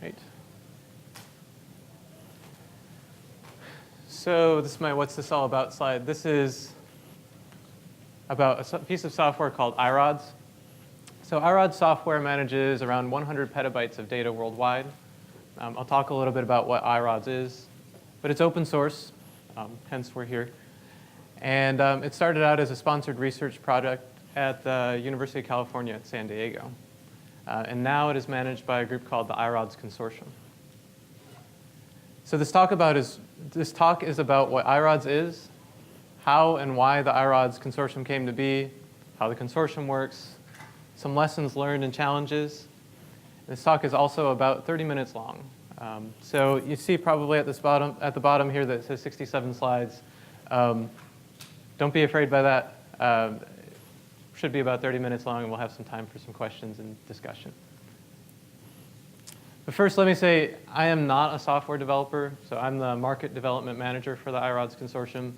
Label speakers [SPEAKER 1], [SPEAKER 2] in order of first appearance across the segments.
[SPEAKER 1] Right. So this is my "What's this all about" slide. This is about a piece of software called iRods. So iRods software manages around 100 petabytes of data worldwide. I'll talk a little bit about what iRods is, but it's open source, hence we're here. And it started out as a sponsored research project at the University of California at San Diego. And now it is managed by a group called the Irods Consortium. So this talk is about what iRods is, how and why the Irods Consortium came to be, how the consortium works, some lessons learned and challenges. This talk is also about 30 minutes long. So you see probably at the bottom here that it says 67 slides. Don't be afraid by that. Should be about 30 minutes long, and we'll have some time for some questions and discussion. But first, let me say, I am not a software developer, so I'm the market development manager for the iRods Consortium.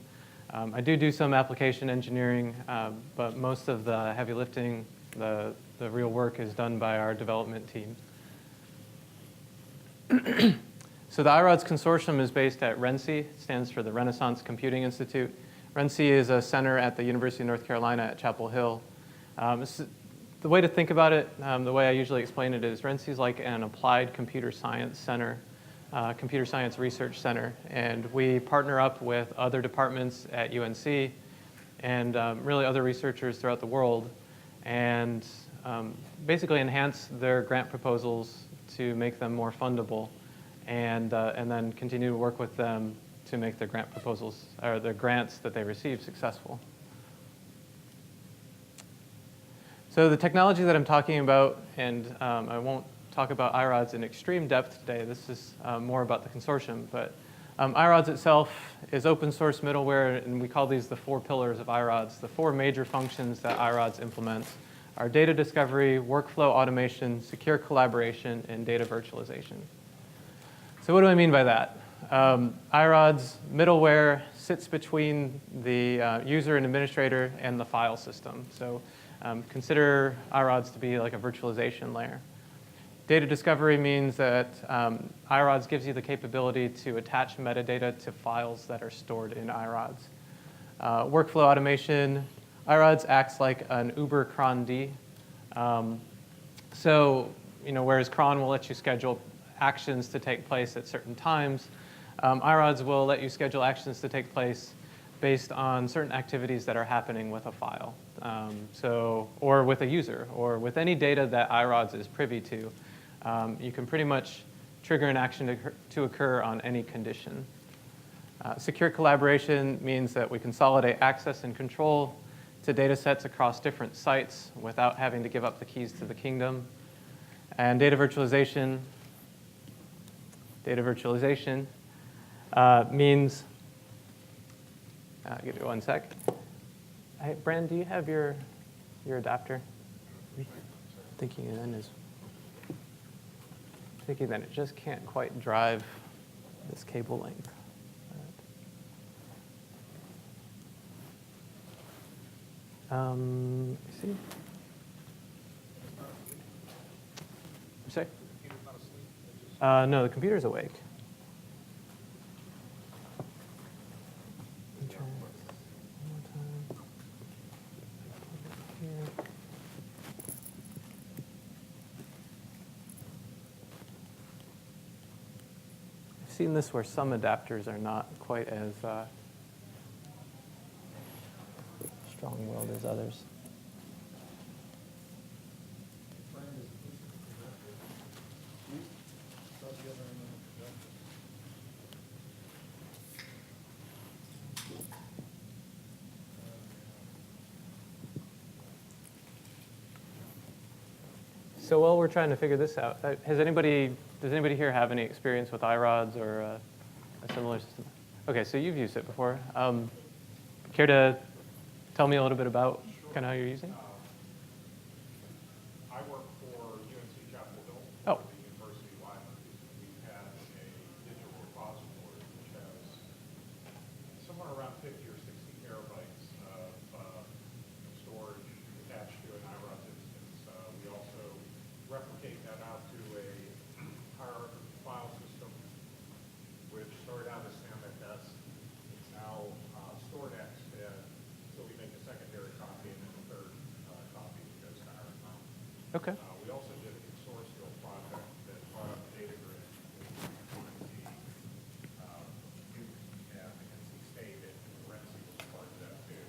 [SPEAKER 1] I do some application engineering, but most of the heavy lifting, the real work is done by our development team. So the iRods Consortium is based at RENCI. It stands for the Renaissance Computing Institute. RENCI is a center at the University of North Carolina at Chapel Hill. The way to think about it, the way I usually explain it is RENCI is like an applied computer science center, computer science research center. And we partner up with other departments at UNC and really other researchers throughout the world and basically enhance their grant proposals to make them more fundable and then continue to work with them to make their grant proposals or the grants that they receive successful. So the technology that I'm talking about, and I won't talk about iRods in extreme depth today. This is more about the consortium. But iRods itself is open source middleware, and we call these the 4 pillars of iRods. The 4 major functions that iRods implements are data discovery, workflow automation, secure collaboration, and data virtualization. So what do I mean by that? iRods middleware sits between the user and administrator and the file system. So consider iRods to be like a virtualization layer. Data discovery means that iRods gives you the capability to attach metadata to files that are stored in iRods. Workflow automation, iRods acts like an Uber cron D. So whereas cron will let you schedule actions to take place at certain times, iRods will let you schedule actions to take place based on certain activities that are happening with a file, or with a user, or with any data that iRods is privy to. You can pretty much trigger an action to occur on any condition. Secure collaboration means that we consolidate access and control to data sets across different sites without having to give up the keys to the kingdom. And data virtualization means, give me one sec. Hey, Brand, do you have your adapter? Thinking that it just can't quite drive this cable length. See? You say? No, the computer's awake. I've seen this where some adapters are not quite as strong-willed as others. So while we're trying to figure this out, does anybody here have any experience with iRods or a similar system? Okay, so you've used it before. Care to tell me a little bit about kind of how you're using it?
[SPEAKER 2] I work for UNC Chapel Hill,
[SPEAKER 1] Oh.
[SPEAKER 2] the University Library. We have a digital repository which has somewhere around 50 or 60 terabytes of storage attached to an iRods instance. We also replicate that out to a hierarchical file system, which started out as SAMFS. It's now StoredX, so we make a secondary copy and then a third copy that goes to Irods.
[SPEAKER 1] Okay.
[SPEAKER 2] We also did a consortium project that brought up data grid with RENCI, Duke, and NC State, and RENCI was part of that too.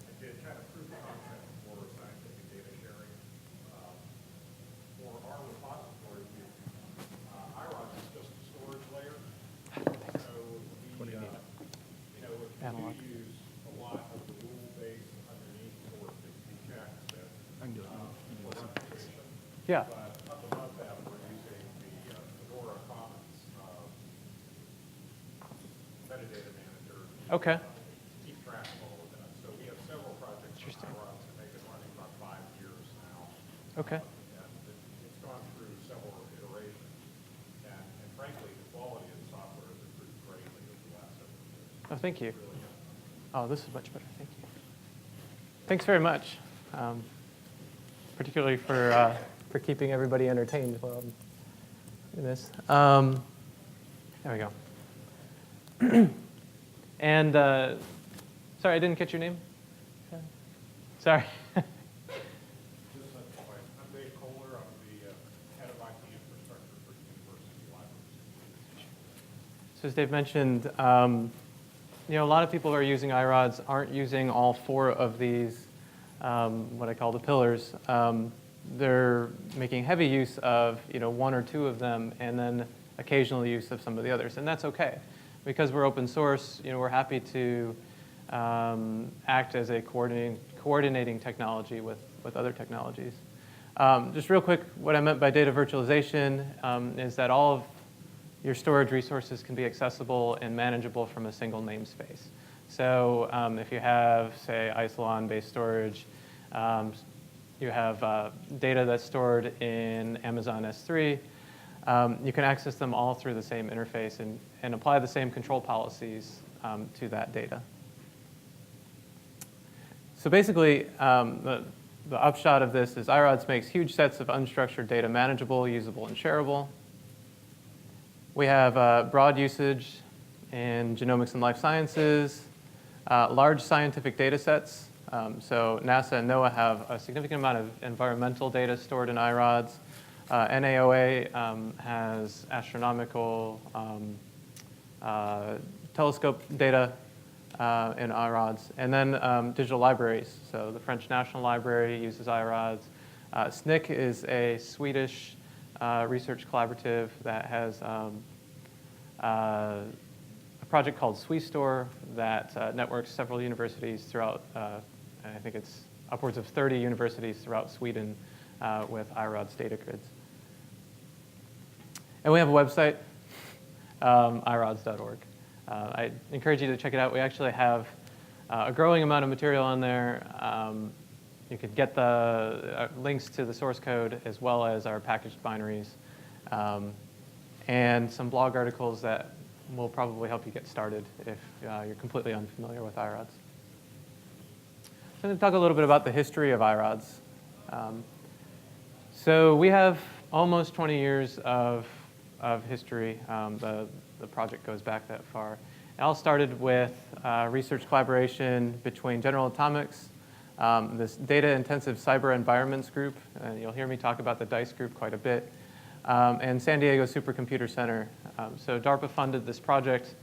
[SPEAKER 2] I did kind of proof of concept for scientific data sharing. For our repository, iRods is just a storage layer. So we, you know, if
[SPEAKER 1] Analog.
[SPEAKER 2] you use a lot of the rule base underneath or the checks that for replication.
[SPEAKER 1] Yeah.
[SPEAKER 2] But up above that, we're using the Fedora Commons metadata manager.
[SPEAKER 1] Okay.
[SPEAKER 2] Keep track of all of that. So we have several projects on
[SPEAKER 1] Interesting.
[SPEAKER 2] iRods that they've been running about 5 years now.
[SPEAKER 1] Okay.
[SPEAKER 2] And it's gone through several iterations. And frankly, the quality of the software has improved greatly over the last several years.
[SPEAKER 1] Oh, thank you.
[SPEAKER 2] Really good.
[SPEAKER 1] Oh, this is much better. Thank you. Thanks very much, particularly for keeping everybody entertained while I'm doing this. There we go. And sorry, I didn't catch your name. Sorry.
[SPEAKER 2] I'm Dave Kohler. I'm the head of IT infrastructure for the University Libraries.
[SPEAKER 1] So as Dave mentioned, you know, a lot of people who are using iRods aren't using all 4 of these, what I call the pillars. They're making heavy use of, you know, 1 or 2 of them, and then occasional use of some of the others, and that's okay, because we're open source. You know, we're happy to act as a coordinating technology with other technologies. Just real quick, what I meant by data virtualization is that all of your storage resources can be accessible and manageable from a single namespace. So if you have, say, Isilon-based storage, you have data that's stored in Amazon S3, you can access them all through the same interface and apply the same control policies to that data. So basically, the upshot of this is iRods makes huge sets of unstructured data manageable, usable, and shareable. We have broad usage in genomics and life sciences, large scientific data sets. So NASA and NOAA have a significant amount of environmental data stored in iRods. NAOA has astronomical telescope data in iRods. And then digital libraries. So the French National Library uses iRods. SNCC is a Swedish research collaborative that has a project called SwiStore that networks several universities throughout, I think it's upwards of 30 universities throughout Sweden with iRods data grids. And we have a website, irods.org. I encourage you to check it out. We actually have a growing amount of material on there. You could get the links to the source code as well as our packaged binaries, and some blog articles that will probably help you get started if you're completely unfamiliar with iRods. So I'm going to talk a little bit about the history of iRods. So we have almost 20 years of history. The project goes back that far. It all started with research collaboration between General Atomics, this data-intensive cyber environments group, and you'll hear me talk about the DICE group quite a bit, and San Diego Supercomputer Center. So DARPA funded this project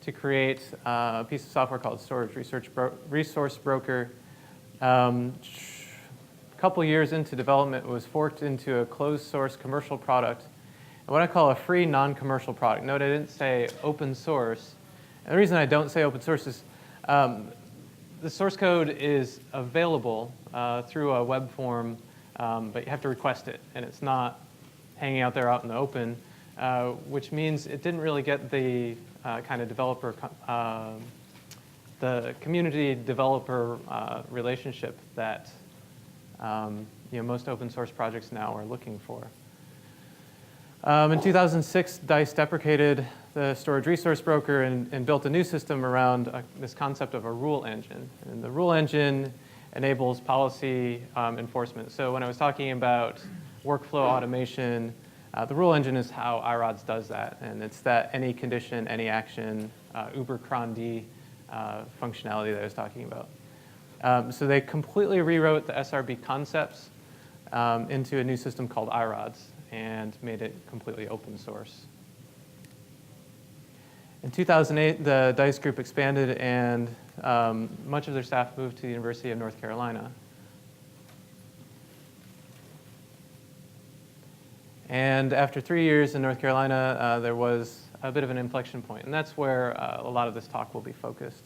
[SPEAKER 1] to create a piece of software called Storage Resource Broker. A couple years into development, it was forked into a closed source commercial product, and what I call a free non-commercial product. Note I didn't say open source. And the reason I don't say open source is the source code is available through a web form, but you have to request it, and it's not hanging out there out in the open, which means it didn't really get the kind of developer, the community developer relationship that most open source projects now are looking for. In 2006, DICE deprecated the storage resource broker and built a new system around this concept of a rule engine. And the rule engine enables policy enforcement. So when I was talking about workflow automation, The rule engine is how iRods does that, and it's that any condition, any action, uber cron D functionality that I was talking about. So they completely rewrote the SRB concepts into a new system called iRods and made it completely open source. In 2008, the DICE group expanded, and much of their staff moved to the University of North Carolina. And after 3 years in North Carolina, there was a bit of an inflection point, and that's where a lot of this talk will be focused.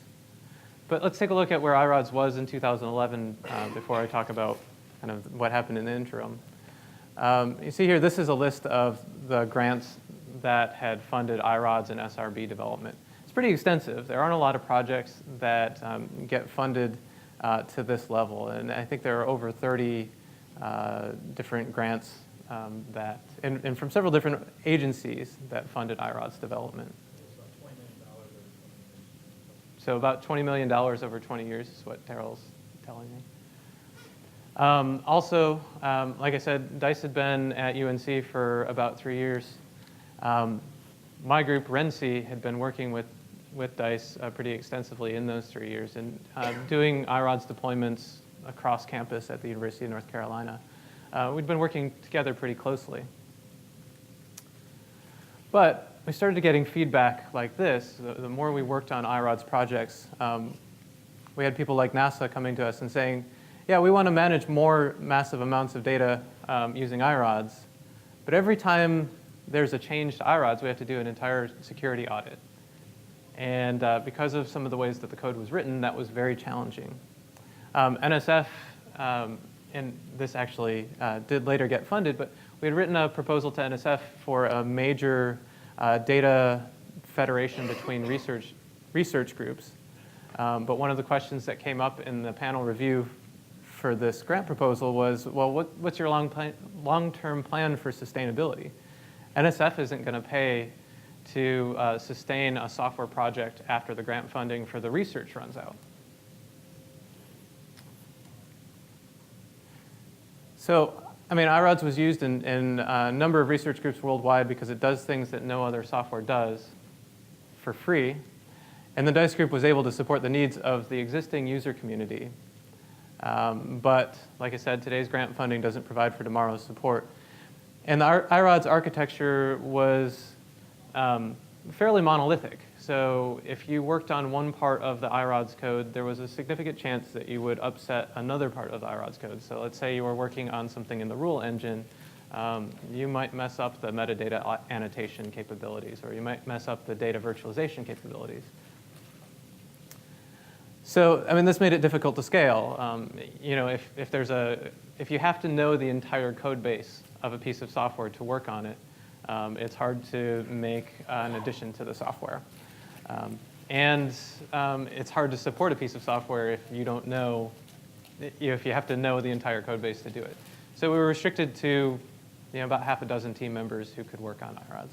[SPEAKER 1] But let's take a look at where iRods was in 2011 before I talk about kind of what happened in the interim. You see here, this is a list of the grants that had funded iRods and SRB development. It's pretty extensive. There aren't a lot of projects that get funded to this level, and I think there are over 30 different grants and from several different agencies that funded iRods development. So about $20 million over 20 years is what Daryl's telling me. Also, like I said, DICE had been at UNC for about 3 years. My group, RENCI, had been working with DICE pretty extensively in those 3 years and doing iRods deployments across campus at the University of North Carolina. We'd been working together pretty closely. But we started getting feedback like this. The more we worked on iRods projects, we had people like NASA coming to us and saying, yeah, we want to manage more massive amounts of data using iRods, but every time there's a change to iRods, we have to do an entire security audit. And because of some of the ways that the code was written, that was very challenging. NSF, and this actually did later get funded, but we had written a proposal to NSF for a major data federation between research groups. But one of the questions that came up in the panel review for this grant proposal was, well, what's your long-term plan for sustainability? NSF isn't going to pay to sustain a software project after the grant funding for the research runs out. So, I mean, iRods was used in a number of research groups worldwide because it does things that no other software does for free. And the DICE group was able to support the needs of the existing user community. But like I said, today's grant funding doesn't provide for tomorrow's support. And the iRods architecture was fairly monolithic. So if you worked on one part of the iRods code, there was a significant chance that you would upset another part of the iRods code. So let's say you were working on something in the rule engine. You might mess up the metadata annotation capabilities, or you might mess up the data virtualization capabilities. So, I mean, this made it difficult to scale. You know, if you have to know the entire code base of a piece of software to work on it, it's hard to make an addition to the software. And it's hard to support a piece of software if you don't know, if you have to know the entire code base to do it. So we were restricted to about half a dozen team members who could work on iRods.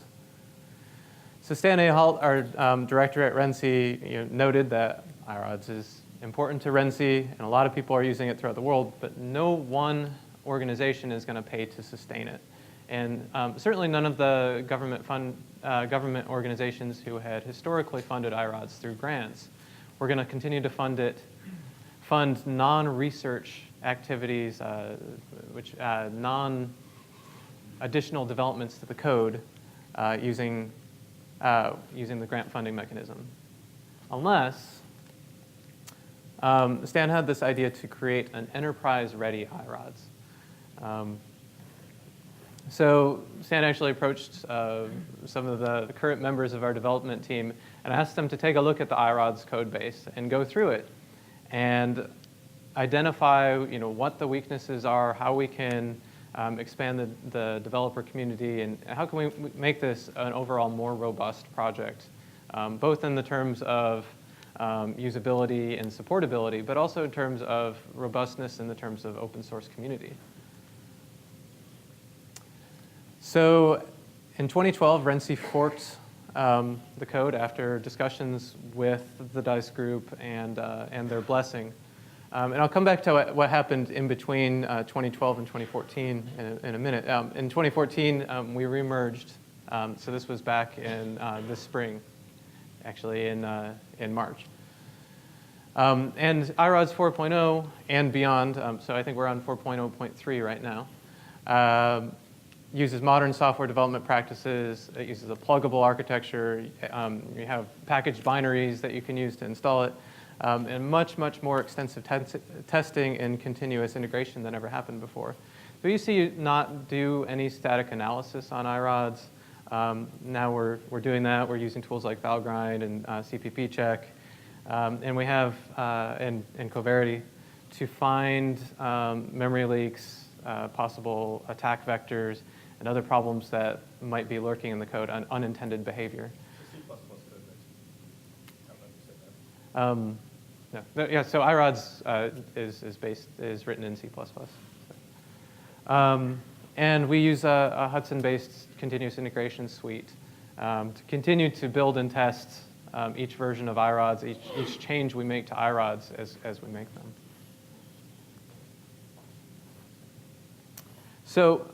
[SPEAKER 1] So Stan Ahalt, our director at RENCI, noted that iRods is important to RENCI, and a lot of people are using it throughout the world, but no one organization is going to pay to sustain it. And certainly none of the government organizations who had historically funded iRods through grants were going to continue to fund non-research activities, non-additional developments to the code using the grant funding mechanism. Unless Stan had this idea to create an enterprise-ready iRods. So Stan actually approached some of the current members of our development team and asked them to take a look at the iRods code base and go through it and identify what the weaknesses are, how we can expand the developer community, and how can we make this an overall more robust project, both in the terms of usability and supportability, but also in terms of robustness in the terms of open source community. So in 2012, RENCI forked the code after discussions with the DICE group and their blessing. And I'll come back to what happened in between 2012 and 2014 in a minute. In 2014, we remerged. So this was back in this spring, actually in March. And I Rods 4.0 and beyond, so I think we're on 4.0.3 right now, uses modern software development practices. It uses a pluggable architecture. You have packaged binaries that you can use to install it, and much, much more extensive testing and continuous integration than ever happened before. So you see not do any static analysis on iRods. Now we're doing that. We're using tools like Valgrind and CPP check. And we have, and Coverity, to find memory leaks, possible attack vectors, and other problems that might be lurking in the code, unintended behavior.
[SPEAKER 2] C++ code base. How about you said that?
[SPEAKER 1] No, yeah, so iRods is written in C++. And we use a Hudson-based continuous integration suite to continue to build and test each version of iRods, each change we make to iRods as we make them. So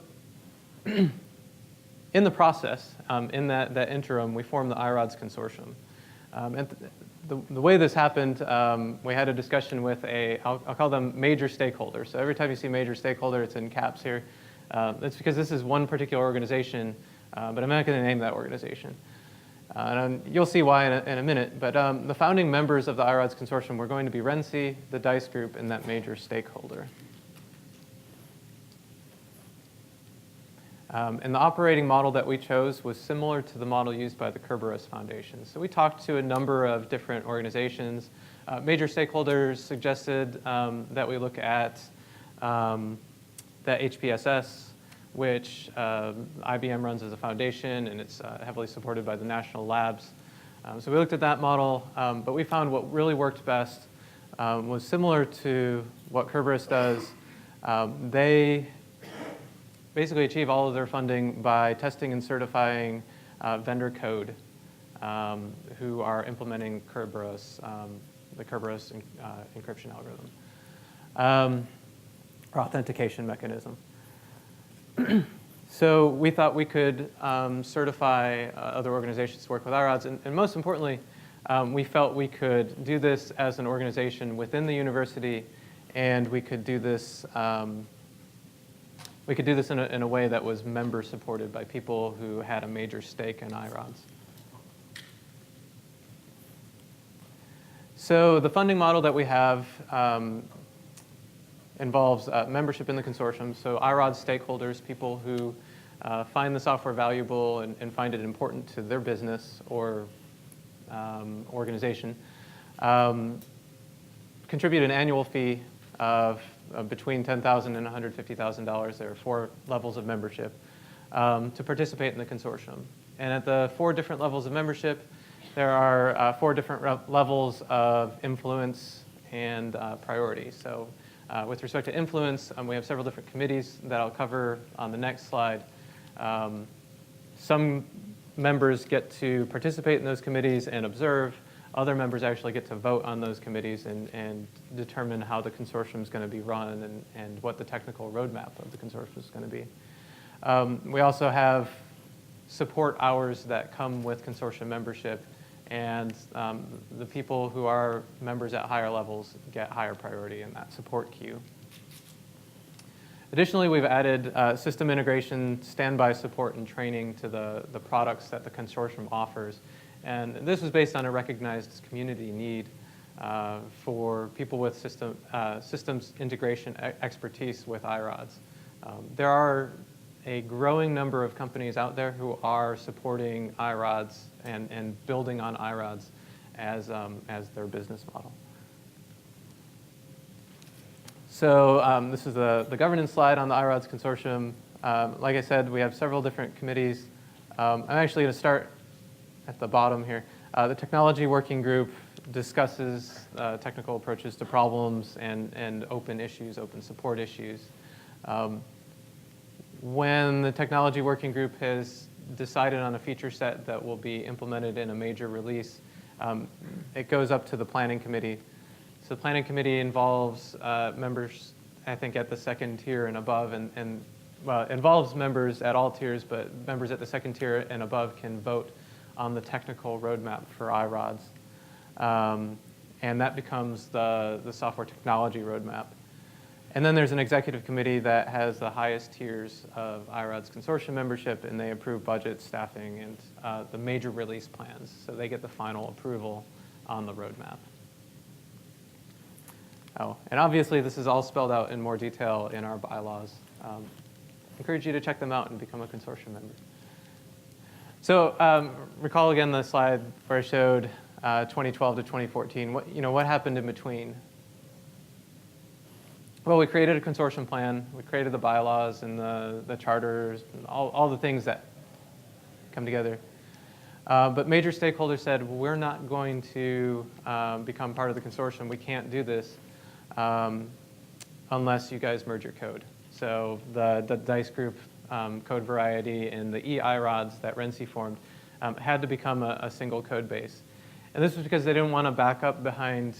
[SPEAKER 1] in the process, in that interim, we formed the Irods Consortium. And the way this happened, we had a discussion with I'll call them major stakeholders. So every time you see major stakeholder, it's in caps here. That's because this is one particular organization, but I'm not going to name that organization. And you'll see why in a minute. But the founding members of the Irods Consortium were going to be RENCI, the DICE group, and that major stakeholder. And the operating model that we chose was similar to the model used by the Kerberos Foundation. So we talked to a number of different organizations. Major stakeholders suggested that we look at the HPSS, which IBM runs as a foundation, and it's heavily supported by the national labs. So we looked at that model, but we found what really worked best was similar to what Kerberos does. They basically achieve all of their funding by testing and certifying vendor code who are implementing Kerberos, the Kerberos encryption algorithm, or authentication mechanism. So we thought we could certify other organizations to work with iRods, and most importantly, we felt we could do this as an organization within the university, and we could do this in a way that was member supported by people who had a major stake in iRods. So the funding model that we have involves membership in the consortium. So iRods stakeholders, people who find the software valuable and find it important to their business or organization, contribute an annual fee of between $10,000 and $150,000. There are 4 levels of membership to participate in the consortium. And at the 4 different levels of membership, there are 4 different levels of influence and priority. So with respect to influence, we have several different committees that I'll cover on the next slide. Some members get to participate in those committees and observe. Other members actually get to vote on those committees and determine how the consortium is going to be run and what the technical roadmap of the consortium is going to be. We also have support hours that come with consortium membership, and the people who are members at higher levels get higher priority in that support queue. Additionally, we've added system integration, standby support, and training to the products that the consortium offers. And this was based on a recognized community need for people with systems integration expertise with iRods. There are a growing number of companies out there who are supporting iRods and building on iRods as their business model. So this is the governance slide on the iRods Consortium. Like I said, we have several different committees. I'm actually going to start at the bottom here. The technology working group discusses technical approaches to problems and open issues, open support issues. When the technology working group has decided on a feature set that will be implemented in a major release, it goes up to the planning committee. So the planning committee involves members, I think, at the second tier and above, and well, it involves members at all tiers, but members at the second tier and above can vote on the technical roadmap for iRods. And that becomes the software technology roadmap. And then there's an executive committee that has the highest tiers of Irods Consortium membership, and they approve budget, staffing, and the major release plans. So they get the final approval on the roadmap. Oh, and obviously this is all spelled out in more detail in our bylaws. Encourage you to check them out and become a consortium member. So recall again the slide where I showed 2012 to 2014. What happened in between? Well, we created a consortium plan. We created the bylaws and the charters, and all the things that come together. But major stakeholders said, well, we're not going to become part of the consortium. We can't do this unless you guys merge your code. So the DICE group code variety and the iRods that RENCI formed had to become a single code base. And this was because they didn't want to back up behind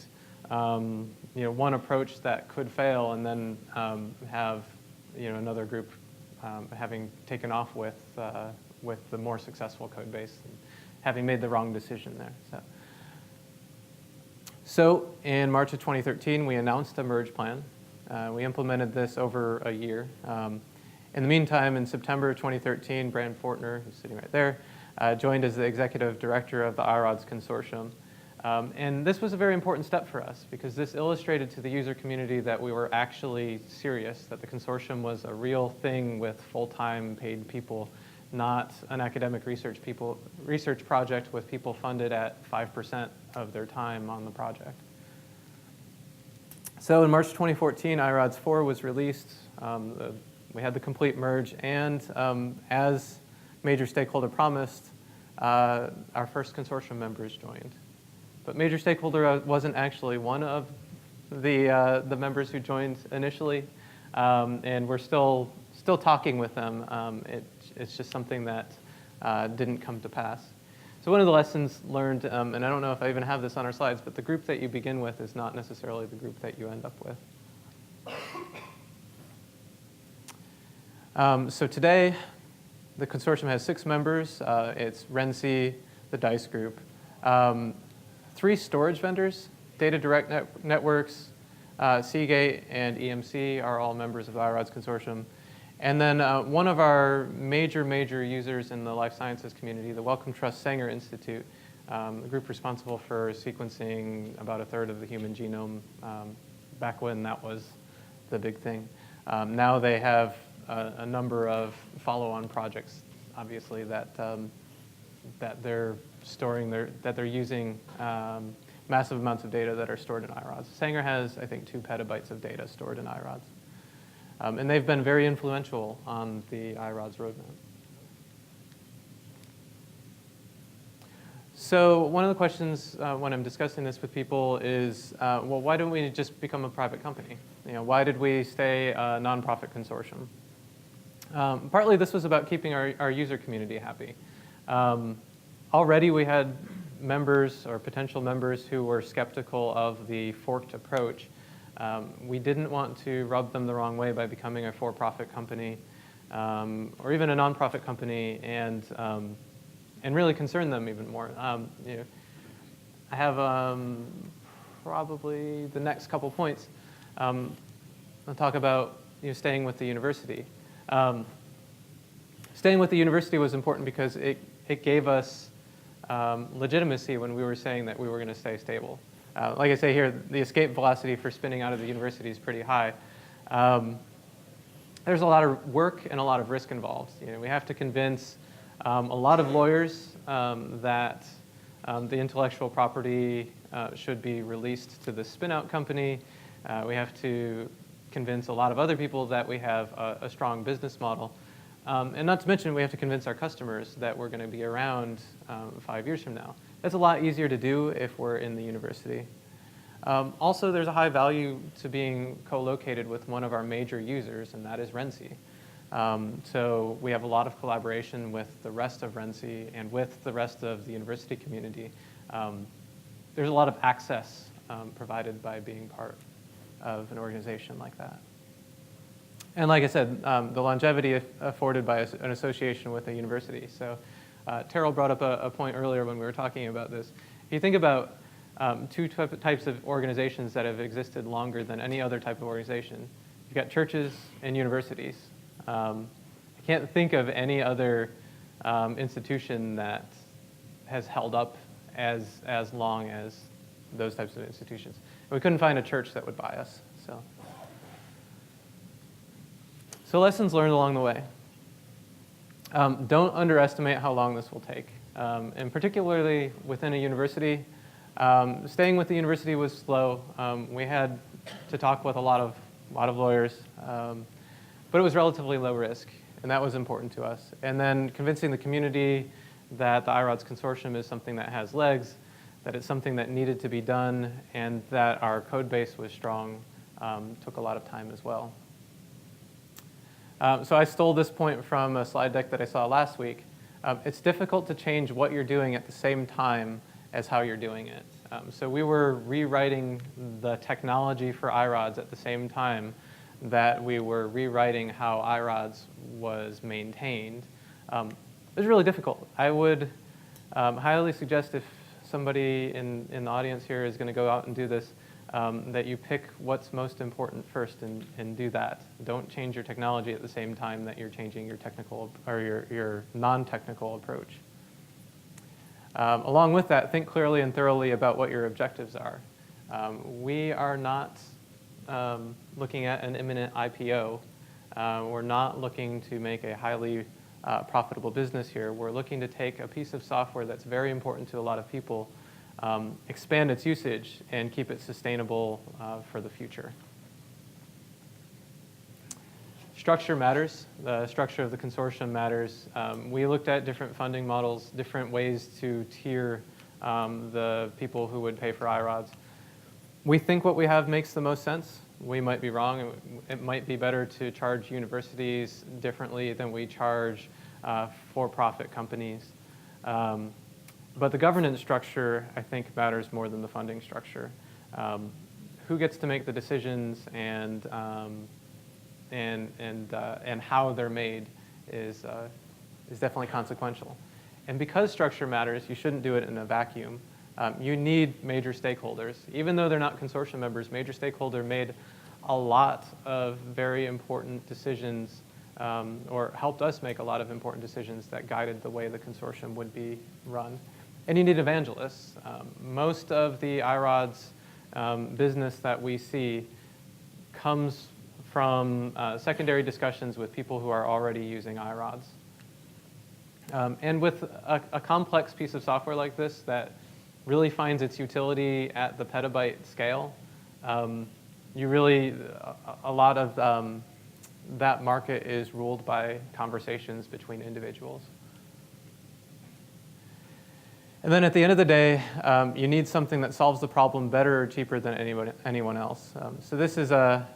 [SPEAKER 1] one approach that could fail and then have another group having taken off with the more successful code base and having made the wrong decision there. So in March of 2013, we announced a merge plan. We implemented this over a year. In the meantime, in September of 2013, Bran Fortner, who's sitting right there, joined as the executive director of the I Rods Consortium. And this was a very important step for us because this illustrated to the user community that we were actually serious, that the consortium was a real thing with full-time paid people, not an academic research project with people funded at 5% of their time on the project. So in March 2014, iRods 4 was released. We had the complete merge, and as major stakeholder promised, our first consortium members joined. But major stakeholder wasn't actually one of the members who joined initially, and we're still talking with them. It's just something that didn't come to pass. So one of the lessons learned, and I don't know if I even have this on our slides, but the group that you begin with is not necessarily the group that you end up with. So today, the consortium has 6 members. It's RENCI, the DICE group, 3 storage vendors, Data Direct Networks, Seagate, and EMC are all members of the iRods Consortium. And then one of our major users in the life sciences community, the Wellcome Trust Sanger Institute, the group responsible for sequencing about 1/3 of the human genome back when that was the big thing. Now they have a number of follow-on projects, obviously, that they're storing, that they're using massive amounts of data that are stored in iRods. Sanger has, I think, 2 petabytes of data stored in iRods. And they've been very influential on the iRods roadmap. So one of the questions when I'm discussing this with people is, well, why don't we just become a private company? Why did we stay a nonprofit consortium? Partly this was about keeping our user community happy. Already we had members or potential members who were skeptical of the forked approach. We didn't want to rub them the wrong way by becoming a for-profit company or even a nonprofit company and really concern them even more. I have probably the next couple points. I'll talk about staying with the university. Staying with the university was important because it gave us legitimacy when we were saying that we were going to stay stable. Like I say here, the escape velocity for spinning out of the university is pretty high. There's a lot of work and a lot of risk involved. We have to convince a lot of lawyers that the intellectual property should be released to the spin-out company. We have to convince a lot of other people that we have a strong business model. And not to mention, we have to convince our customers that we're going to be around 5 years from now. That's a lot easier to do if we're in the university. Also, there's a high value to being co-located with one of our major users, and that is RENCI. So we have a lot of collaboration with the rest of RENCI and with the rest of the university community. There's a lot of access provided by being part of an organization like that. And like I said, the longevity afforded by an association with a university. So Terrell brought up a point earlier when we were talking about this. If you think about two types of organizations that have existed longer than any other type of organization, you've got churches and universities. I can't think of any other institution that has held up as long as those types of institutions. And we couldn't find a church that would buy us. So lessons learned along the way. Don't underestimate how long this will take. And particularly within a university, staying with the university was slow. We had to talk with a lot of lawyers, but it was relatively low risk, and that was important to us. And then convincing the community that the I Rods Consortium is something that has legs, that it's something that needed to be done, and that our code base was strong took a lot of time as well. So I stole this point from a slide deck that I saw last week. It's difficult to change what you're doing at the same time as how you're doing it. So we were rewriting the technology for I Rods at the same time that we were rewriting how I Rods was maintained. It was really difficult. I would highly suggest if somebody in the audience here is going to go out and do this, that you pick what's most important first and do that. Don't change your technology at the same time that you're changing your technical or your non-technical approach. Along with that, think clearly and thoroughly about what your objectives are. We are not looking at an imminent IPO. We're not looking to make a highly profitable business here. We're looking to take a piece of software that's very important to a lot of people, expand its usage, and keep it sustainable for the future. Structure matters. The structure of the consortium matters. We looked at different funding models, different ways to tier the people who would pay for I Rods. We think what we have makes the most sense. We might be wrong. It might be better to charge universities differently than we charge for-profit companies. But the governance structure, I think, matters more than the funding structure. Who gets to make the decisions and how they're made is definitely consequential. And because structure matters, you shouldn't do it in a vacuum. You need major stakeholders. Even though they're not consortium members, major stakeholder made a lot of very important decisions or helped us make a lot of important decisions that guided the way the consortium would be run. And you need evangelists. Most of the I Rods business that we see comes from secondary discussions with people who are already using I Rods. And with a complex piece of software like this that really finds its utility at the petabyte scale, you really, a lot of that market is ruled by conversations between individuals. And then at the end of the day, you need something that solves the problem better or cheaper than anyone else. So this is a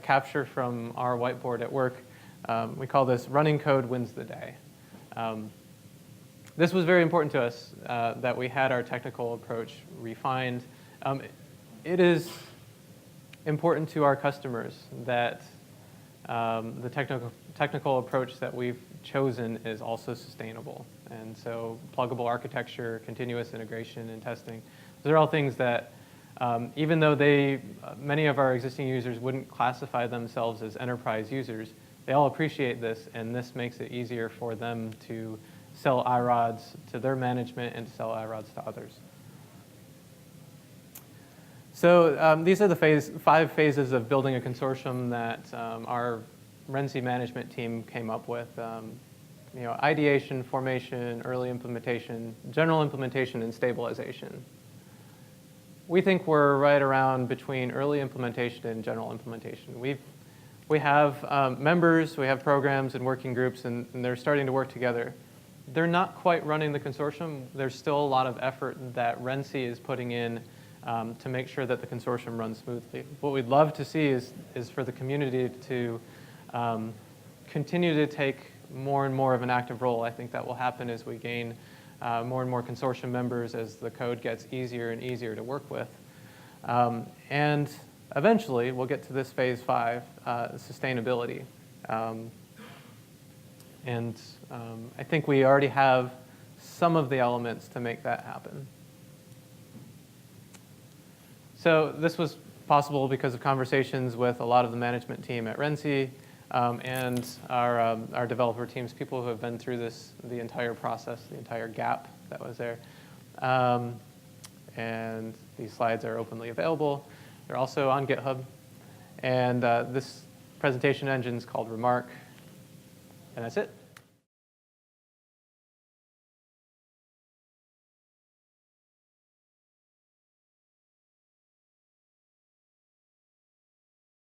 [SPEAKER 1] capture from our whiteboard at work. We call this running code wins the day. This was very important to us, that we had our technical approach refined. It is important to our customers that the technical approach that we've chosen is also sustainable. And so pluggable architecture, continuous integration, and testing, those are all things that even though many of our existing users wouldn't classify themselves as enterprise users, they all appreciate this, and this makes it easier for them to sell I Rods to their management and to sell I Rods to others. So these are the 5 phases of building a consortium that our RENCI management team came up with. Ideation, formation, early implementation, general implementation, and stabilization. We think we're right around between early implementation and general implementation. We have members, we have programs and working groups, and they're starting to work together. They're not quite running the consortium. There's still a lot of effort that RENCI is putting in to make sure that the consortium runs smoothly. What we'd love to see is for the community to continue to take more and more of an active role. I think that will happen as we gain more and more consortium members, as the code gets easier and easier to work with. And eventually, we'll get to this phase 5, sustainability. I think we already have some of the elements to make that happen. So this was possible because of conversations with a lot of the management team at RENCI and our developer teams, people who have been through the entire process, the entire gap that was there. And these slides are openly available. They're also on GitHub. And this presentation engine is called Remark. And that's it.